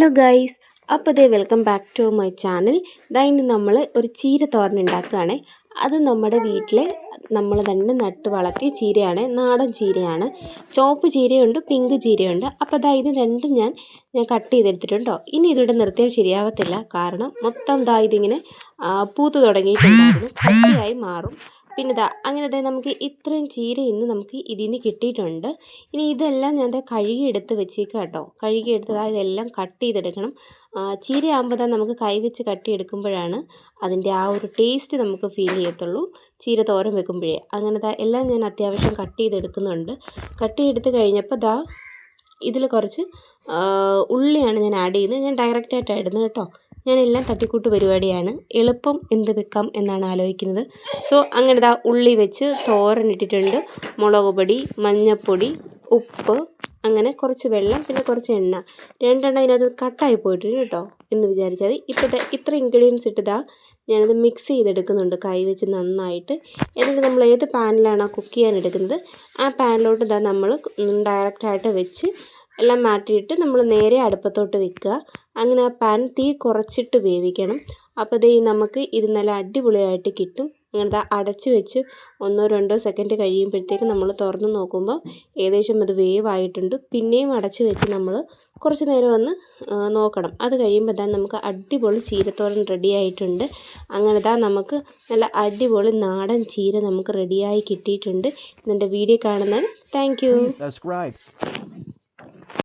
Hello guys, അപ്പോൾ welcome back to my channel. ഇന്ന് നമ്മൾ ഒരു ചീര തോരൻ ഉണ്ടാക്കുകയാണ്. അത് നമ്മുടെ വീട്ടിലെ നമ്മൾ തന്നെ നട്ട് വളർത്തിയ ചീരയാണ്, നാടൻ ചീരയാണ്. ചുവപ്പ് ചീരയുണ്ട്, പിങ്ക് ചീരയുണ്ട്. അപ്പോൾ ഇത് രണ്ടും ഞാൻ കട്ട് ചെയ്തെടുത്തിട്ടുണ്ടോ. ഇനി ഇതിവിടെ നിർത്തിയാൽ ശരിയാവത്തില്ല, കാരണം മൊത്തം ഇതിങ്ങനെ പൂത്ത് തുടങ്ങിയിട്ടുണ്ടായിരുന്നു, കട്ടിയായി മാറും. പിന്നെ അങ്ങനെ നമുക്ക് ഇത്രയും ചീര ഇന്ന് നമുക്ക് ഇതിന് കിട്ടിയിട്ടുണ്ട്. ഇനി ഇതെല്ലാം ഞാൻ കഴുകിയെടുത്ത് വെച്ചേക്കാം കേട്ടോ. കഴുകിയെടുത്ത് ഇതെല്ലാം കട്ട് ചെയ്തെടുക്കണം. ചീരയാകുമ്പോൾ നമുക്ക് കൈവച്ച് കട്ടിയെടുക്കുമ്പോഴാണ് അതിൻ്റെ ആ ഒരു ടേസ്റ്റ് നമുക്ക് ഫീൽ ചെയ്യത്തുള്ളൂ, ചീര തോരൻ വെക്കുമ്പോഴേ. അങ്ങനെ എല്ലാം ഞാൻ അത്യാവശ്യം കട്ട് ചെയ്തെടുക്കുന്നുണ്ട്. കട്ട് ചെയ്തെടുത്ത് കഴിഞ്ഞപ്പോൾ ഇതിൽ കുറച്ച് ഉള്ളിയാണ് ഞാൻ ആഡ് ചെയ്യുന്നത്. ഞാൻ ഡയറക്റ്റായിട്ടാണ് ഇടുന്നത് കേട്ടോ. ഞാനെല്ലാം തട്ടിക്കൂട്ട് പരിപാടിയാണ്, എളുപ്പം എന്ത് വെക്കാം എന്നാണ് ആലോചിക്കുന്നത്. സോ അങ്ങനെ ഉള്ളി വെച്ച് തോരനിട്ടിട്ടുണ്ട്. മുളക് പൊടി, മഞ്ഞൾപ്പൊടി, ഉപ്പ്, അങ്ങനെ കുറച്ച് വെള്ളം, പിന്നെ കുറച്ച് എണ്ണ. രണ്ടെണ്ണം അതിനകത്ത് കട്ടായി പോയിട്ടുണ്ട് കേട്ടോ എന്ന് വിചാരിച്ചാൽ. ഇപ്പോൾ ഇത്ര ഇൻഗ്രീഡിയൻസ് ഇട്ട് ഞാനത് മിക്സ് ചെയ്തെടുക്കുന്നുണ്ട് കൈ വെച്ച് നന്നായിട്ട്. എന്നിട്ട് നമ്മൾ ഏത് പാനിലാണോ കുക്ക് ചെയ്യാൻ എടുക്കുന്നത് ആ പാനിലോട്ട് നമ്മൾ ഡയറക്റ്റായിട്ട് വെച്ച് എല്ലാം മാറ്റിയിട്ട് നമ്മൾ നേരെ അടുപ്പത്തോട്ട് വെക്കുക. അങ്ങനെ ആ പാൻ തീ കുറച്ചിട്ട് വേവിക്കണം. അപ്പോൾ നമുക്ക് ഇത് നല്ല അടിപൊളിയായിട്ട് കിട്ടും. അങ്ങനെ അടച്ച് വെച്ച് 1-2 സെക്കൻഡ് കഴിയുമ്പോഴത്തേക്ക് നമ്മൾ തുറന്ന് നോക്കുമ്പോൾ ഏകദേശം അത് വേവായിട്ടുണ്ട്. പിന്നെയും അടച്ച് വെച്ച് നമ്മൾ കുറച്ച് നേരം ഒന്ന് നോക്കണം. അത് കഴിയുമ്പോൾ നമുക്ക് അടിപൊളി ചീരത്തോരൻ റെഡി ആയിട്ടുണ്ട്. അങ്ങനെ നമുക്ക് നല്ല അടിപൊളി നാടൻ ചീര നമുക്ക് റെഡിയായി കിട്ടിയിട്ടുണ്ട്. എൻ്റെ വീഡിയോ കാണുന്നതിന് താങ്ക് യു.